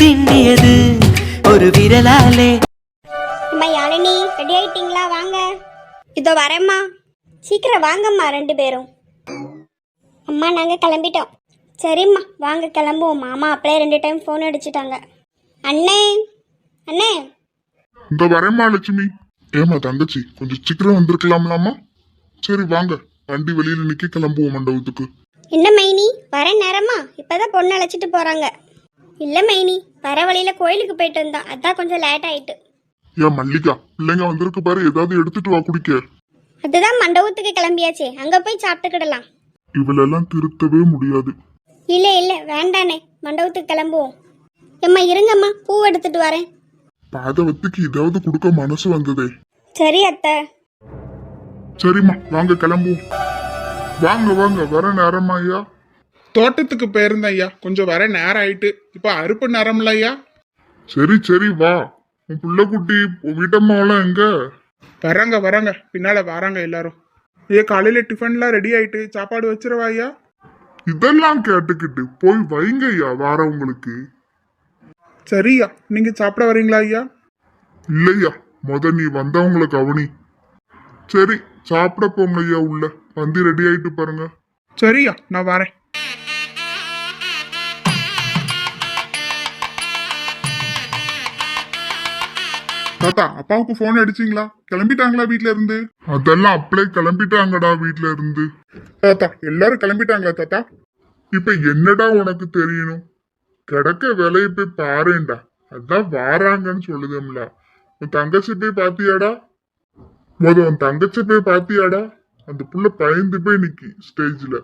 திண்டியது ஒரு விரலாலே. அம்மா யாழினி, ரெடி ஆயிட்டீங்களா? வாங்க. இதோ வரேம்மா. சீக்கிரம் வாங்கம்மா ரெண்டு பேரும். அம்மா நாங்கள் கிளம்பிட்டோம். சரிம்மா வாங்க கிளம்புவோம். மாமா அப்படியே 2 டைம் ஃபோன் அடிச்சிட்டாங்க. அண்ணே அண்ணே. இந்த வரேம்மா லட்சுமி. ஏமா தங்கச்சி, கொஞ்சம் சீக்கிரம் வந்திருக்கலாம்லாமா? சரி வாங்க, வண்டி வெளியில நிக்க கிளம்புவோம் மண்டபத்துக்கு. என்ன மைனி, வர நேரமா? இப்பதான் பொண்ணு அழைச்சிட்டு போறாங்க. இல்ல மைனி, வர வழியில கோயிலுக்கு போயிட்டு வந்தோம், அதான் கொஞ்சம் லேட் ஆயிட்டு. ஏன் மல்லிகா, பிள்ளைங்க வந்திருக்கு பாரு, ஏதாவது எடுத்துட்டு வா குடிக்க. அதுதான் மண்டபத்துக்கு கிளம்பியாச்சே, அங்க போய் சாப்பிட்டுக்கிடலாம். இவளெல்லாம் திருத்தவே முடியாது. இல்ல இல்ல வேண்டானே, மண்டபத்துக்கு கிளம்புவோம். எம்மா இருங்கம்மா, பூ எடுத்துட்டு வரேன். பாதவத்துக்கு ஏதாவது கொடுக்க மனசு வந்ததே. சரி அத்தை. சரிம்மா வாங்க கிளம்புவோம். வாங்க வாங்க, வர நேரமா ஐயா? தோட்டத்துக்கு போயிருந்தேன் ஐயா, கொஞ்சம் வர நேரம் ஆயிட்டு. இப்ப அறுப்பு நேரம்ல ஐயா. சரி சரி வா. உன் புள்ள குட்டி உன் வீட்டம்மாவெல்லாம் எங்க? வராங்க வராங்க, பின்னால வராங்க எல்லாரும். ஐயா காலையில டிஃபன்லாம் ரெடி ஆயிட்டு, சாப்பாடு வச்சிருவா ஐயா. இதெல்லாம் கேட்டுக்கிட்டு போய் வைங்க ஐயா வாரவங்களுக்கு. சரியா, நீங்க சாப்பிட வரீங்களா ஐயா? இல்லையா, நீ வந்தவங்களை கவனி. சரி சாப்பிட போங்க ஐயா, உள்ள வந்து ரெடி ஆயிட்டு பாருங்க. சரியா, நான் வரேன். தாத்தா, அப்பாவுக்கு போன் அடிச்சிங்களா? கிளம்பிட்டாங்களா வீட்ல இருந்து? அதெல்லாம் அப்படியே கிளம்பிட்டாங்கடா வீட்ல இருந்து. தாத்தா எல்லாரும் கிளம்பிட்டாங்களா தாத்தா? இப்ப என்னடா உனக்கு தெரியணும்? கிடக்க வேலையை போய் பாருண்டா, அதான் வாராங்கன்னு சொல்லுதம்ல. உன் தங்கச்சி போய் பாத்தியாடா? உன் தங்கச்சி போய் பாத்தியாடா? அந்த புள்ள பயந்து போய் நிக்கி ஸ்டேஜ்ல.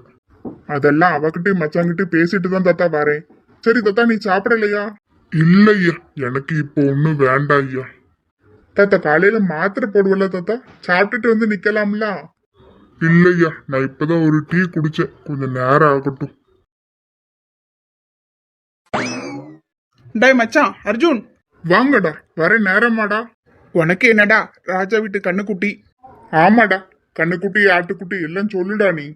அதெல்லாம் அவகிட்ட மச்சாங்கிட்ட பேசிட்டு தான் தாத்தா வரேன். சரி தாத்தா, நீ சாப்பிடலையா? இல்லையா, எனக்கு இப்போ ஒண்ணும் வேண்டாம் ஐயா. தாத்தா காலையில மாத்திரை போடுவல தாத்தா, சாப்பிட்டுட்டு வந்து நிக்கலாம்ல? இல்லையா, நான் இப்பதான் ஒரு டீ குடிச்சேன், கொஞ்சம் நேரம் ஆகட்டும். டேய் மச்சான் அர்ஜுன், வாங்கடா, வர நேரமாடா. உனக்கு என்னடா ராஜா வீட்டு கண்ணுக்குட்டி? ஆமாடா, கண்ணுக்குட்டி ஆட்டுக்குட்டி எல்லாம் சொல்லுடா நீ.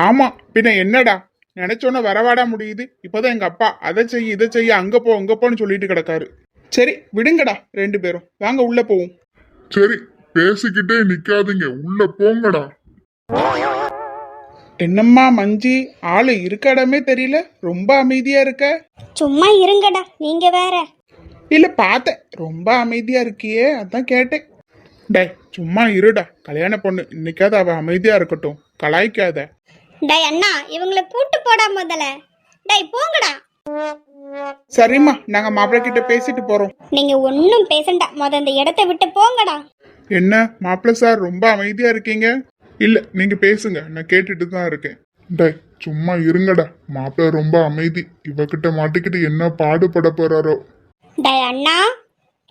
ஆமா பின்ன என்னடா, நினைச்சோன்ன வரவாடா முடியுது. இப்பதான் எங்க அப்பா அதை செய்ய இதை செய்ய அங்க போன்னு சொல்லிட்டு கிடக்காரு. சரி விடுங்கடா 2 பேரும், வாங்க உள்ள போவோம். சரி பேசிக்கிட்டே நிக்காதீங்க, உள்ள போங்கடா. என்னம்மா மஞ்சி, ஆளு இருக்க இடமே தெரியல, ரொம்ப அமைதியா இருக்க. சும்மா இருங்கடா, நீங்க வேற. இல்ல பார்த்தேன், ரொம்ப அமைதியா இருக்கியே, அதான் கேட்டேன். டேய் சும்மா இருடா, கல்யாண பொண்ணு, இன்னைக்காவது அவ அமைதியா இருக்கட்டும், கலாய்க்காத. டேய் அண்ணா, இவங்கள கூட்டு போடா முதல்ல. டேய் போங்கடா. சரிம்மா, நாங்க மாப்பிள்ளை கிட்ட பேசிட்டு போறோம். நீங்க ஒன்னும் பேசண்டா, இந்த இடத்தை விட்டு போங்கடா. என்ன மாப்பிள்ளை சார் ரொம்ப அமைதியா இருக்கீங்க? இல்ல நீங்க பேசுங்க, நான் கேட்டுட்டு தான் இருக்கேன். டேய் சும்மா இருங்கடா, மாப்பிள்ள ரொம்ப அமைதி. இவகிட்ட மாட்டிக்கிட்டு என்ன பாடுபட போறாரோ. டேய் அண்ணா,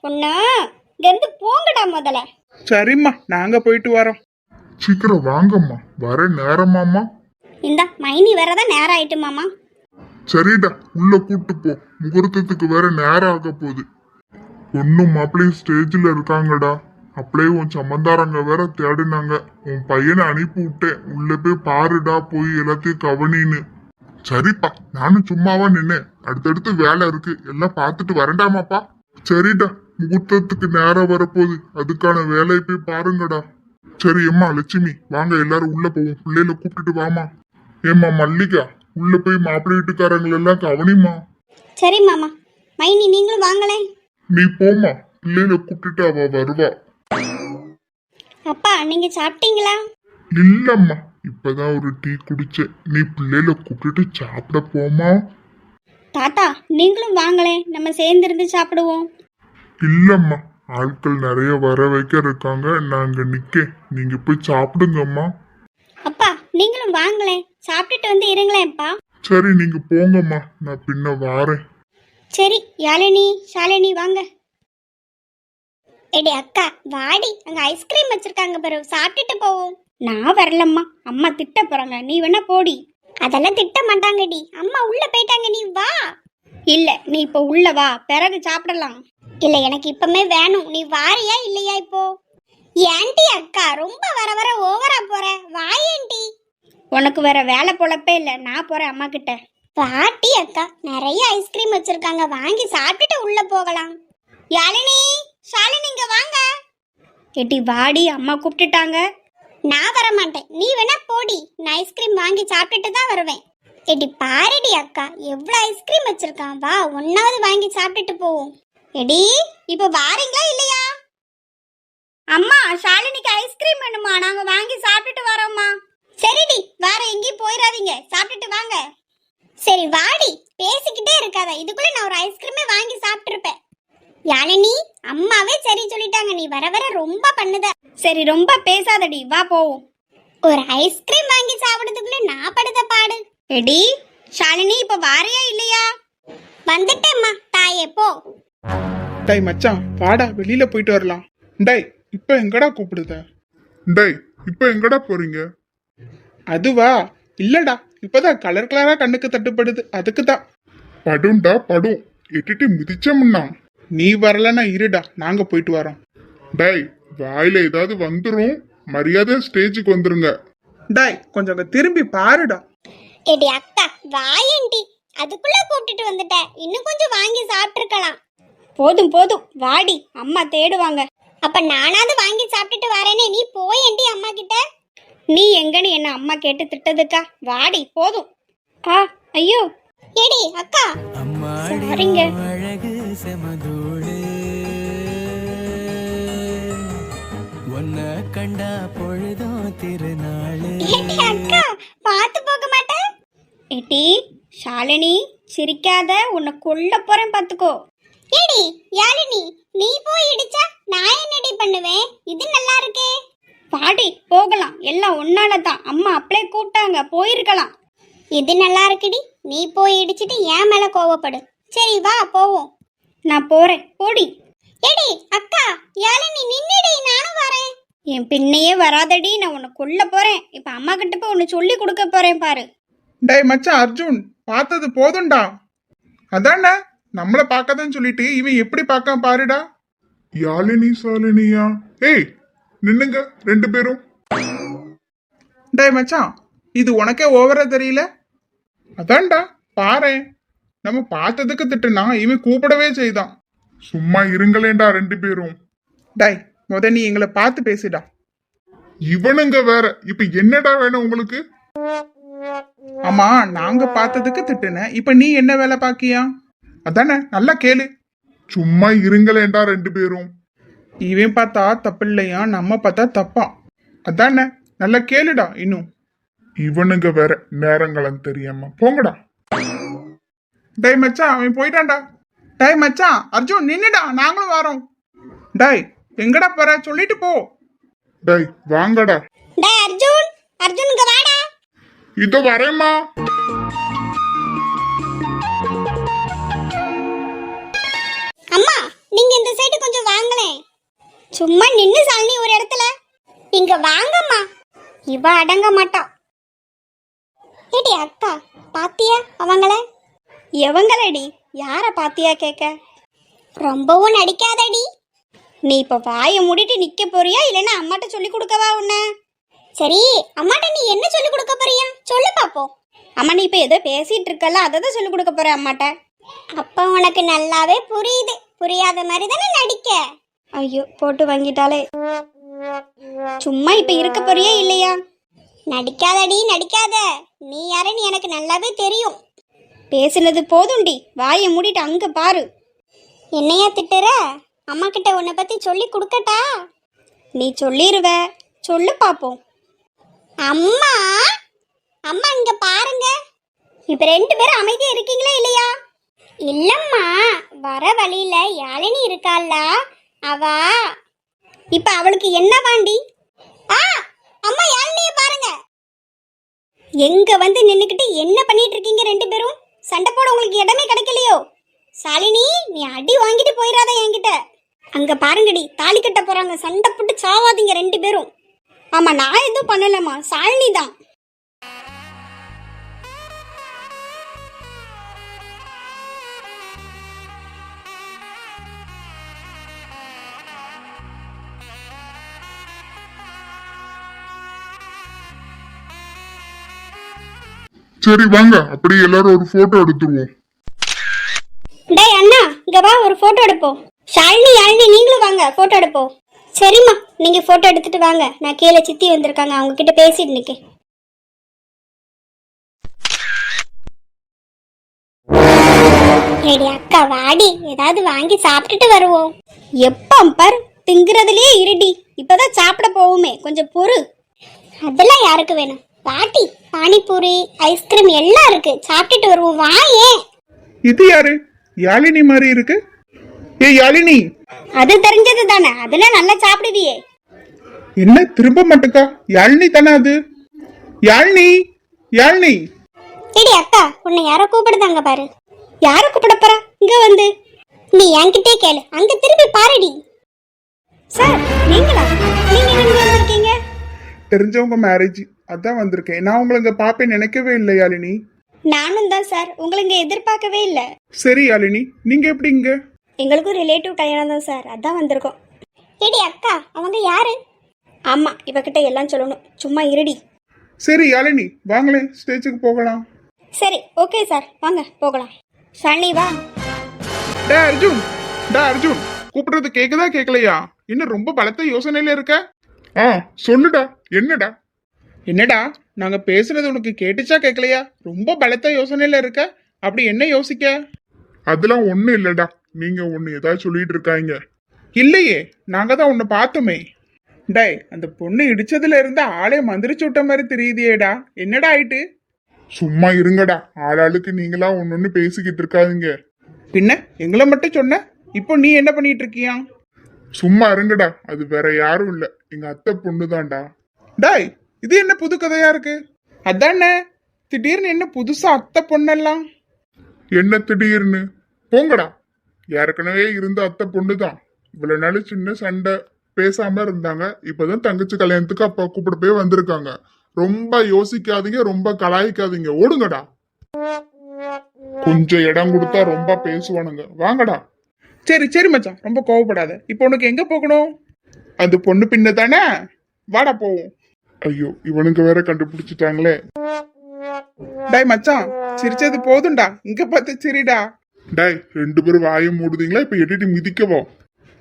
பொண்ணு இங்க இருந்து போங்கடா முதல்ல. சரிம்மா, நாங்க போயிட்டு வரோம். சீக்கிரம் வாங்கம்மா, வர நேரமாமா. இந்த மைனி வரதான் நேரம் ஆயிட்டு மாமா. சரிடா, உள்ள கூட்டு போ, முகூர்த்தத்துக்கு வேற நேரம் ஆக போகுது. பொண்ணும் மாப்பிள்ளையும் ஸ்டேஜ்ல இருக்காங்கடா. அப்படியே உன் சம்பந்தாரங்க வேற தேடினாங்க. உன் பையனை அனுப்பி விட்டேன், உள்ள போய் பாருடா, போய் எல்லாத்தையும் கவனின்னு. சரிப்பா, நானும் சும்மாவா நின்னேன், அடுத்தடுத்து வேலை இருக்கு, எல்லாம் பார்த்துட்டு வரண்டாமாப்பா. சரிடா, முகூர்த்தத்துக்கு நேரம் வரப்போகுது, அதுக்கான வேலையை போய் பாருங்கடா. சரி ஏம்மா லட்சுமி, வாங்க எல்லாரும் உள்ள போவோம், பிள்ளைகளை கூப்பிட்டுட்டு வாமா. ஏம்மா மல்லிகா, உள்ள போய் மாப்பிள்ளை வீட்டுக்காரங்களெல்லாம் கவனிமா. சரி மாமா. மைனி நீங்களும் வாங்களே. நீ போமா, பிள்ளைகளை கூப்பிட்டுட்டு அவ வருவா. அப்பா நீங்க சாப்பிட்டீங்களா? இல்லம்மா, இப்பதான் ஒரு டீ குடிச்சேன். நீ பிள்ளைகளை கூப்பிட்டுட்டு சாப்பிட போமா. தாத்தா நீங்களும் வாங்களே, நம்ம சேர்ந்து இருந்து சாப்பிடுவோம். இல்லம்மா, ஆட்கள் நிறைய வர வைக்க இருக்காங்க, நாங்க நிக்க, நீங்க போய் சாப்பிடுங்கம்மா. அப்பா நீங்களும் வாங்களே, சாப்பிட்டுட்டு வந்து இருங்களேன்ப்பா. சரி நீங்க போங்கம்மா, நான் பின்ன வாரேன். சரி யாழினி ஷாலினி வாங்க. எடி அக்கா வாடி, அங்க ஐஸ்கிரீம் வச்சிருக்காங்க பாரு, சாப்பிட்டுட்டு போவோம். நான் வரலம்மா, அம்மா திட்ட போறாங்க, நீ வேணா போடி. அதெல்லாம் திட்ட மாட்டாங்கடி, அம்மா உள்ள போயிட்டாங்க, நீ வா. இல்ல நீ இப்ப உள்ள வா, பிறகு சாப்பிடலாம். இல்ல எனக்கு இப்பமே வேணும், நீ வாரியா இல்லையா இப்போ? ஏன்டி அக்கா ரொம்ப வர வர ஓவரா போற, வாயேன்டி. உனக்கு வேற வேலை பொழப்பே இல்ல, நான் போறேன் அம்மா கிட்ட. பாட்டி அக்கா நிறைய ஐஸ்கிரீம் வச்சிருக்காங்க, வாங்கி சாப்பிட்டுட்டு உள்ள போகலாம். யாழினி, ஷாலினி இங்க வாங்க. ஏட்டி வாடி, அம்மா கூப்பிட்டுட்டாங்க. நான் வர மாட்டேன், நீ வேணா போடி. நான் ஐஸ்கிரீம் வாங்கி சாப்பிட்டுட்டு தான் வருவேன். ஏடி பாருடி அக்கா, எவ்வளவு ஐஸ்கிரீம் வச்சிருக்கான், வா ஒன்னாவது வாங்கி சாப்பிட்டுட்டு போவோம். எடி இப்ப வாரீங்களா இல்லையா? அம்மா, ஷாலினிக்கு ஐஸ்கிரீம் வேணுமா, நாங்க வாங்கி சாப்பிட்டுட்டு வரோம்மா. சரிடி, வேற எங்கேயும் போயிடாதீங்க, சாப்பிட்டுட்டு வாங்க. சரி வாடி, பேசிக்கிட்டே இருக்காத, இதுக்குள்ள நான் ஒரு ஐஸ்கிரீமே வாங்கி சாப்பிட்டுருப்பேன். யாழினி, அம்மாவே சரி சொல்லிட்டாங்க, நீ வர வர ரொம்ப பண்ணுத. சரி ரொம்ப பேசாதடி, வா போவோம். ஒரு ஐஸ்கிரீம் வாங்கி சாப்பிடுறதுக்குள்ள நான் படுத பாடு. எடி ஷாலினி, இப்ப வாரியா இல்லையா? வந்துட்டேம்மா தாயே, போ. டேய் மச்சான், வாடா வெளியில போயிட்டு வரலாம். டேய் இப்ப எங்கடா கூப்பிடுத? டேய் இப்ப எங்கடா போறீங்க? அதுவா, இல்லடா இப்பதான் கலர் கலரா கண்ணுக்கு தட்டுப்படுது, அதுக்கு தான். படும்டா படும், எட்டிட்டு மிதிச்சமுன்னா. நீ வரலன்னா இருடா, நாங்க போயிட்டு வரோம். டேய் வாயில ஏதாவது வந்துரும், மரியாதை ஸ்டேஜுக்கு வந்துருங்க. டேய் கொஞ்சம் அங்க திரும்பி பாருடா. எடி அக்கா வாயேண்டி, அதுக்குள்ள கூப்பிட்டுட்டு வந்துட்ட, இன்னும் கொஞ்சம் வாங்கி சாப்பிட்டுருக்கலாம். போதும் போதும் வாடி, அம்மா தேடுவாங்க. அப்ப நானாவது வாங்கி சாப்பிட்டுட்டு வரேனே, நீ போயேண்டி அம்மா கிட்ட. நீ எங்கன்னு என்ன அம்மா கேட்டு திட்டதுக்கா, வாடி போதும். ஆ ஐயோ எடி அக்கா, சரிங்க. அழகு செமதோடு ஒன்ன கண்டா பொழுதும் திருநாளு. ஏடி அக்கா, பாத்து போக மாட்டேன். ஏடி ஷாலினி, சிரிக்காத, உன்னை கொல்ல போறேன் பாத்துக்கோ. ஏடி யாழினி, நீ போய் இடிச்சா நான் என்னடி பண்ணுவேன்? இது நல்லா இருக்கே. பாடி போகலாம், எல்லாம் ஒன்னால தான். அம்மா அப்படியே கூப்பிட்டாங்க, போயிருக்கலாம். இது நல்லா இருக்குடி, நீ போய் இடிச்சிட்டு என் மேல கோவப்படு. சரி வா போவோம். நான் போறேன், போடி. ஏடி அக்கா, யாழினி நின்னுடி, நானும் வரேன். என் பின்னையே வராதடி, நான் உன்னை கொல்ல போறேன். இப்ப அம்மா கிட்ட போய் உன்னை சொல்லி கொடுக்க போறேன் பாரு. டேய் மச்சான் அர்ஜுன், பார்த்தது போதும்டா. அதானே நம்மள பார்க்காதன்னு சொல்லிட்டு இவன் எப்படி பார்க்காம பாருடா. யாழினி சாலினியா? ஏய் நின்னுங்க ரெண்டு பேரும். டேய் மச்சான், இது உனக்கே ஓவரா தெரியல? அதான்டா பாரேன், நம்ம பார்த்ததுக்கு திட்டுனா இவன் கூப்பிடவே செய்தான். சும்மா இருங்களேண்டா ரெண்டு பேரும். டேய் முத நீ எங்களை பார்த்து பேசிடா. இவனுங்க வேற, இப்ப என்னடா வேணும் உங்களுக்கு? ஆமா, நாங்க பார்த்ததுக்கு திட்டுன, இப்ப நீ என்ன வேலை பாக்கியா? அதானே, நல்லா கேளு. சும்மா இருங்களேண்டா ரெண்டு பேரும். இவன் பார்த்தா தப்பு இல்லையா, நம்ம பார்த்தா தப்பா? அதானே, நல்லா கேளுடா. இன்னும் இவனுங்க வேற, நேரங்களம் தெரியாம போங்கடா. டேய் மச்சான், அவன் போயிட்டான்டா. டேய் மச்சான் அர்ஜுன் நின்னுடா, நாங்களும் வரோம். டேய் எங்கடா போற, சொல்லிட்டு போ. டேய் வாங்கடா. டேய் அர்ஜுன், அர்ஜுன் இங்க வாடா. இதோ வரேம்மா. அம்மா நீங்க இந்த சைடு கொஞ்சம் வாங்களேன். சும்மா நின்னு சாலினி ஒரு இடத்துல. இங்க வாங்கம்மா. இவ அடங்க மாட்டா. ஏடி அக்கா, பாத்தியா அவங்கள? எவங்களடி? யார பாத்தியா கேக்க? ரொம்பவும் நடிக்காதடி. நீ இப்ப வாயை மூடிட்டு நிக்க போறியா, இல்லைன்னா அம்மாட்ட சொல்லி கொடுக்கவா உன்ன? சரி அம்மாட்ட நீ என்ன சொல்லி கொடுக்க போறியா, சொல்லு பாப்போம். அம்மா நீ இப்ப ஏதோ பேசிட்டு இருக்கல, அதை தான் சொல்லி கொடுக்க போற அம்மாட்ட. அப்ப உனக்கு நல்லாவே புரியுது, புரியாத மாதிரி தானே நடிக்க. ஐயோ போட்டு வாங்கிட்டாலே. சும்மா இப்ப இருக்க போறியா இல்லையா? நடிக்காதடி நடிக்காத, நீ யாருன்னு எனக்கு நல்லாவே தெரியும். பேசுனது போதும்டி, வாயை மூடிட்டு அங்க பாரு. என்னையா திட்டுற? அம்மா கிட்ட உன்னை பத்தி சொல்லி கொடுக்கட்டா? நீ சொல்லிருவ, சொல்லு பாப்போம். அம்மா அம்மா இங்க பாருங்க. இப்ப ரெண்டு பேரும் அமைதியா இருக்கீங்களா இல்லையா? இல்லம்மா, வர வழியில யாழினி இருக்கால, அவ இப்ப அவளுக்கு என்ன வாண்டி? அம்மா யாழினிய பாருங்க. எங்க வந்து நின்னுக்கிட்டு என்ன பண்ணிட்டு இருக்கீங்க ரெண்டு பேரும்? சண்டை போட உங்களுக்கு இடமே கிடைக்கலையோ? சாலினி நீ அடி வாங்கிட்டு போயிடாத என்கிட்ட. அங்க பாருங்கடி, தாலி கட்ட போறாங்க, சண்டை போட்டு சாவாதீங்க ரெண்டு பேரும். ஆமா நான் எதுவும் பண்ணலம்மா, சாலினி தான். சரி வாங்க அப்படியே எல்லாரும் ஒரு போட்டோ எடுத்துருவோம். டேய் அண்ணா இங்க வா ஒரு போட்டோ எடுப்போம். யாழினி நீங்களும் வாங்க போட்டோ எடுப்போம். சரிம்மா நீங்க போட்டோ எடுத்துட்டு வாங்க, நான் கீழே சித்தி வந்திருக்காங்க அவங்க கிட்ட பேசிட்டு நிக்கேன். ஏடி அக்கா வாடி, ஏதாவது வாங்கி சாப்பிட்டுட்டு வருவோம். எப்போ பார் திங்குறதுலயே இருடி, இப்பதான் சாப்பிட போவோமே, கொஞ்சம் பொறு. அதெல்லாம் யாருக்கு வேணும்? பாட்டி பானிபூரி ஐஸ்கிரீம் எல்லாம் இருக்கு, சாப்பிட்டுட்டு வருவோம் வாயே. இது யாரு? யாழினி மாதிரி இருக்கு. ஏ யாழினி, அது தெரிஞ்சது தானே, அதெல்லாம் நல்லா சாப்பிடுவியே. என்ன திரும்ப மாட்டுக்கா? யாழினி தானே அது? யாழினி, யாழினி. ஏடி அக்கா உன்னை யாரோ கூப்பிடுதாங்க பாரு. யார கூப்பிட போறா? இங்க வந்து நீ என்கிட்டே கேளு, அங்க திரும்பி பாருடி. சார் நீங்களா? நீங்க எங்க வந்திருக்கீங்க? தெரிஞ்சவங்க மேரேஜ், அதான் வந்திருக்கேன். நான் உங்களை இங்க பாப்பேன் நினைக்கவே இல்லை யாழினி. நானும் தான் சார், உங்களை இங்க எதிர்பார்க்கவே இல்ல. சரி யாழினி, நீங்க எப்படி இங்க? எங்களுக்கும் ரிலேட்டிவ் கல்யாணம் தான் சார், அதான் வந்திருக்கோம். ஏடி அக்கா அவங்க யாரு? ஆமா இவகிட்ட எல்லாம் சொல்லணும், சும்மா இருடி. சரி யாழினி வாங்களேன், ஸ்டேஜுக்கு போகலாம். சரி ஓகே சார் வாங்க போகலாம். ஷாலினி வா. டே அர்ஜுன், டே அர்ஜுன், கூப்பிடுறது கேக்குதா கேட்கலையா? இன்னும் ரொம்ப பலத்த யோசனையில இருக்க. சொல்லுடா, என்னடா? என்னடா நாங்க பேசுறது உனக்கு கேட்டுச்சா கேட்கலையா? ரொம்ப பலத்த யோசனையில இருக்க. அப்படி என்ன யோசிக்க? அதெல்லாம் ஒண்ணும் இல்லடா, நீங்க ஒண்ணு ஏதாவது சொல்லிட்டு இருக்காங்க. இல்லையே, நாங்க தான் உன்னை பார்த்தோமே. டேய் அந்த பொண்ணு இடிச்சதுல இருந்து ஆளே மந்திரிச்சு விட்ட மாதிரி தெரியுதேடா, என்னடா ஆயிட்டு? சும்மா இருங்கடா, ஆளாளுக்கு நீங்களா ஒன்னொன்னு பேசிக்கிட்டு இருக்காதுங்க. பின்ன எங்களை மட்டும் சொன்ன, இப்போ நீ என்ன பண்ணிட்டு இருக்கியா? சும்மா இருங்கடா, அது வேற யாரும் இல்ல, எங்க அத்தை பொண்ணுதான்டா. டாய் இது என்ன புது கதையா இருக்கு? அதானே திடீர்னு என்ன புதுசா அத்தை பொண்ணெல்லாம்? என்ன திடீர்னு? போங்கடா, ஏற்கனவே இருந்த அத்தை பொண்ணுதான். இவ்வளவு நாள் சின்ன சண்டை பேசாம இருந்தாங்க, இப்பதான் தங்கச்சி கல்யாணத்துக்கு அப்பா கூப்பிட போய் வந்திருக்காங்க. ரொம்ப யோசிக்காதீங்க, ரொம்ப கலாய்க்காதீங்க, ஓடுங்கடா. கொஞ்சம் இடம் கொடுத்தா ரொம்ப பேசுவானுங்க, வாங்கடா. சரி சரி மச்சான், ரொம்ப கோவப்படாத. இப்போ உனக்கு எங்க போகணும்? அந்த பொண்ணு பின்ன தானே, வாடா போவோம். ஐயோ இவனுங்க வேற கண்டுபிடிச்சிட்டாங்களே. டாய் மச்சான் சிரிச்சது போதும்டா, இங்க பார்த்து சிரிடா. டாய் ரெண்டு பேரும் வாயை மூடுதீங்களா? இப்ப எட்டிட்டு மிதிக்கவோ?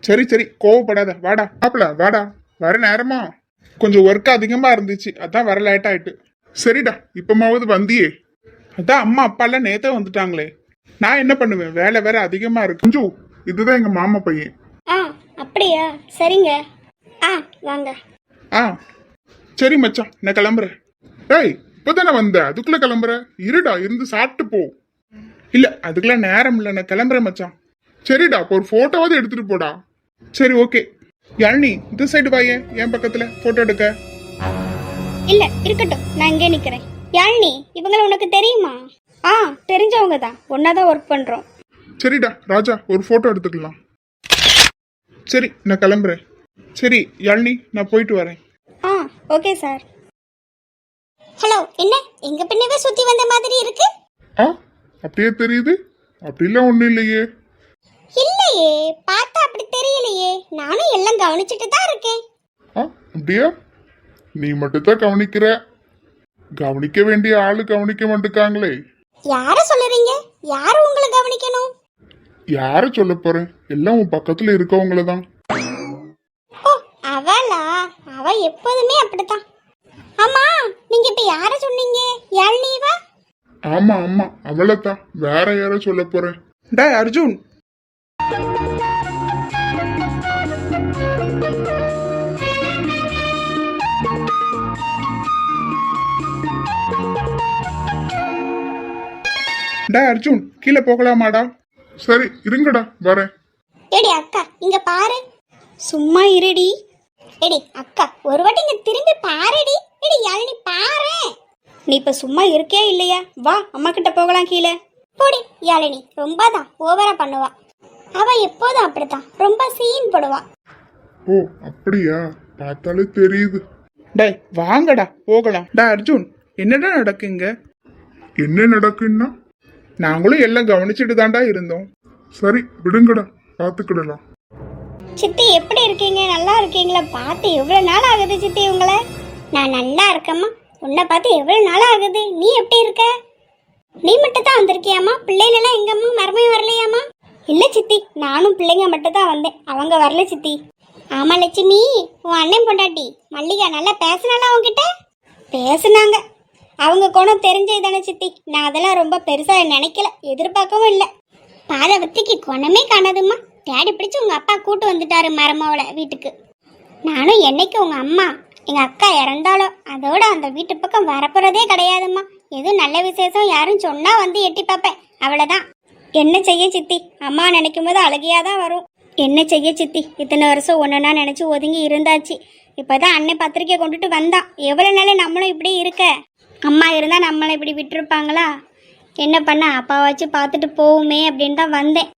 சரி சரி கோவப்படாத, வாடா. மாப்பிள வாடா, வர நேரமா கொஞ்சம் ஒர்க் அதிகமா இருந்துச்சு, அதான் வர லேட் ஆயிட்டு. சரிடா, இப்பமாவது வந்தியே. அதான் அம்மா அப்பா எல்லாம் நேத்தே வந்துட்டாங்களே, நான் என்ன பண்ணுவேன், வேலை வேற அதிகமா இருக்கு. குஞ்சு, இதுதான் எங்க மாமா பையன். அப்படியா, சரிங்க. வாங்க. சரி மச்சான் நான் கிளம்புறேன். டேய் இப்பதானே வந்த, அதுக்குள்ள கிளம்புற? இருடா, இருந்து சாப்பிட்டு போ. இல்ல அதுக்கெல்லாம் நேரம் இல்ல, நான் கிளம்புறேன் மச்சான். சரிடா, இப்போ ஒரு போட்டோவாவது எடுத்துட்டு போடா. சரி ஓகே. யாழினி இந்த சைடு வாயே, என் பக்கத்துல போட்டோ எடுக்க. இல்ல இருக்கட்டும், நான் இங்கே நிக்கிறேன். யாழினி இவங்கள உனக்கு தெரியுமா? தெரிஞ்சவங்க தான், ஒன்னாதான் ஒர்க் பண்றோம். சரிடா ராஜா, ஒரு போட்டோ எடுத்துக்கலாம். சரி நான் கிளம்புறேன். சரி யாழினி நான் போயிட்டு வரேன். Okay sir. ஹலோ, என்ன எங்க பின்னவே சுத்தி வந்த மாதிரி இருக்கு? அப்படியே தெரியுது? அப்படிலாம் ஒண்ணும் இல்லையே. இல்லையே, பார்த்தா அப்படி தெரியலையே, நானும் எல்லாம் கவனிச்சுட்டு தான் இருக்கேன். அப்படியா? நீ மட்டும் தான் கவனிக்கிற, கவனிக்க வேண்டிய ஆளு கவனிக்க மாட்டுக்காங்களே. யார சொல்லுறீங்க? யாரு உங்களை கவனிக்கணும்? யார சொல்ல போறேன், எல்லாம் உன் பக்கத்துல இருக்கவங்கள தான். அவளா? அவ எப்போதுமே அப்படித்தான். ஆமா, நீங்க இப்ப யார சொன்னீங்க? யாழ்னிவா? ஆமா ஆமா, அவளைத்தான், வேற யார சொல்ல போறேன். டாய் அர்ஜுன், டாய் அர்ஜுன் கீழே போகலாமாடா? சரி இருங்கடா, வரேன். ஏடி அக்கா இங்க பாரு. சும்மா இருடி. ஏடி அக்கா ஒரு வாட்டி இங்க திரும்பி பாருடி. ஏடி யாழினி பாரு. நீ இப்ப சும்மா இருக்கே இல்லையா? வா அம்மா கிட்ட போகலாம் கீழே. போடி யாழினி, ரொம்ப தான் ஓவரா பண்ணுவா. அவ எப்போதும் அப்படித்தான், ரொம்ப சீன் போடுவா. ஓ அப்படியா? பார்த்தாலே தெரியுது. டாய் வாங்கடா போகலாம். டாய் அர்ஜுன் என்னடா நடக்குங்க? என்ன நடக்குன்னா? நாங்களும் எல்லாம் கவனிச்சுட்டு தாண்டா இருந்தோம். சரி விடுங்கடா, பார்த்துக்கிடலாம். சித்தி எப்படி இருக்கீங்க? நல்லா இருக்கீங்களா? பார்த்து எவ்வளவு நாள் ஆகுது சித்தி உங்களை? நான் நல்லா இருக்கேம்மா. உன்னை பார்த்து எவ்வளவு நாள் ஆகுது. நீ எப்படி இருக்க? நீ மட்டும் தான் வந்திருக்கியாமா? பிள்ளைகளெல்லாம் எங்கம்மா? மருமையும் வரலையாமா? இல்ல சித்தி, நானும் பிள்ளைங்க மட்டும் தான் வந்தேன், அவங்க வரல சித்தி. ஆமா லட்சுமி, உன் அண்ணன் பொண்டாட்டி மல்லிகா நல்லா பேசினால உன்கிட்ட? பேசுனாங்க. அவங்க குணம் தெரிஞ்சது தானே சித்தி. நான் அதெல்லாம் ரொம்ப பெருசா நினைக்கல, எதிர்பார்க்கவும் இல்லை. பாதவத்திக்கு குணமே காணாதும்மா. தேடி பிடிச்சு உங்க அப்பா கூட்டு வந்துட்டாரு மருமவளை வீட்டுக்கு. நானும் என்னைக்கு உங்க அம்மா எங்க அக்கா இறந்தாலோ அதோட அந்த வீட்டு பக்கம் வரப்போறதே கிடையாதும்மா. எதுவும் நல்ல விசேஷம் யாரும் சொன்னா வந்து எட்டி பார்ப்பேன், அவ்வளவுதான். என்ன செய்ய சித்தி, அம்மா நினைக்கும் போது அழுகையாதான் வரும். என்ன செய்ய சித்தி, இத்தனை வருஷம் ஒன்னா நினைச்சு ஒதுங்கி இருந்தாச்சு. இப்பதான் அண்ணன் பத்திரிக்கை கொண்டுட்டு வந்தான். எவ்வளவு நாள் நம்மளும் இப்படி இருக்க? அம்மா இருந்தா நம்மளை இப்படி விட்டுருப்பாங்களா? என்ன பண்ண, அப்பாவாச்சு பார்த்துட்டு போவுமே அப்படின்னு தான் வந்தேன்.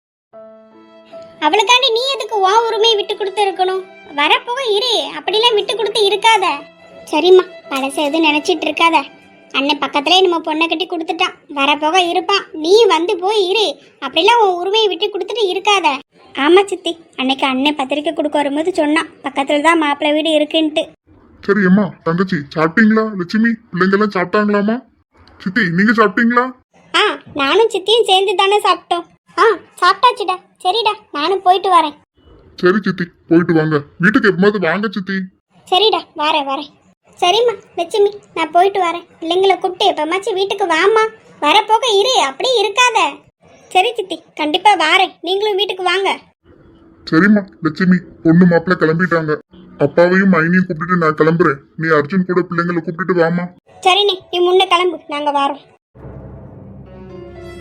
அவளுக்காண்டி நீ எதுக்கு உன் உரிமையை விட்டு கொடுத்து இருக்கணும்? வரப்போக இரு, அப்படிலாம் விட்டு கொடுத்து இருக்காத. சரிம்மா, பழச எதுவும் நினைச்சிட்டு இருக்காத. அண்ணன் பக்கத்துலேயே நம்ம பொண்ணை கட்டி கொடுத்துட்டான், வரப்போக இருப்பான். நீ வந்து போய் இரு, அப்படிலாம் உன் உரிமையை விட்டு கொடுத்துட்டு இருக்காத. ஆமா சித்தி, அன்னைக்கு அண்ணன் பத்திரிக்கை கொடுக்க வரும்போது சொன்னான் பக்கத்துல தான் மாப்பிள்ளை வீடு இருக்குன்ட்டு. சரி அம்மா, தங்கச்சி சாப்பிட்டீங்களா? லட்சுமி பிள்ளைங்க எல்லாம் சாப்பிட்டாங்களாமா? சித்தி நீங்க சாப்பிட்டீங்களா? ஆ, நானும் சித்தியும் சேர்ந்து தானே சாப்பிட்டோம். ஆ, சாப்பிட்டாச்சுடா. சரிடா, நானும் போயிட்டு வரேன். சரி சித்தி, போயிட்டு வாங்க. வீட்டுக்கு எப்போது வாங்க சித்தி. சரிடா, வரேன். சரிம்மா லட்சுமி, நான் போயிட்டு வரேன். பிள்ளைங்களை கூப்பிட்டு எப்பமாச்சும் வீட்டுக்கு வாமா. வரப்போக இரு, அப்படியே இருக்காத. சரி சித்தி, கண்டிப்பா வாரேன். நீங்களும் வீட்டுக்கு வாங்க. சரிம்மா லட்சுமி, பொண்ணு மாப்பிள்ள கிளம்பிட்டாங்க. அப்பாவையும் மைனியும் கூப்பிட்டுட்டு நான் கிளம்புறேன். நீ அர்ஜுன் கூட பிள்ளைங்களை கூப்பிட்டுட்டு வாமா. சரிண்ணே, நீ முன்ன கிளம்பு, நாங்க வரோம்.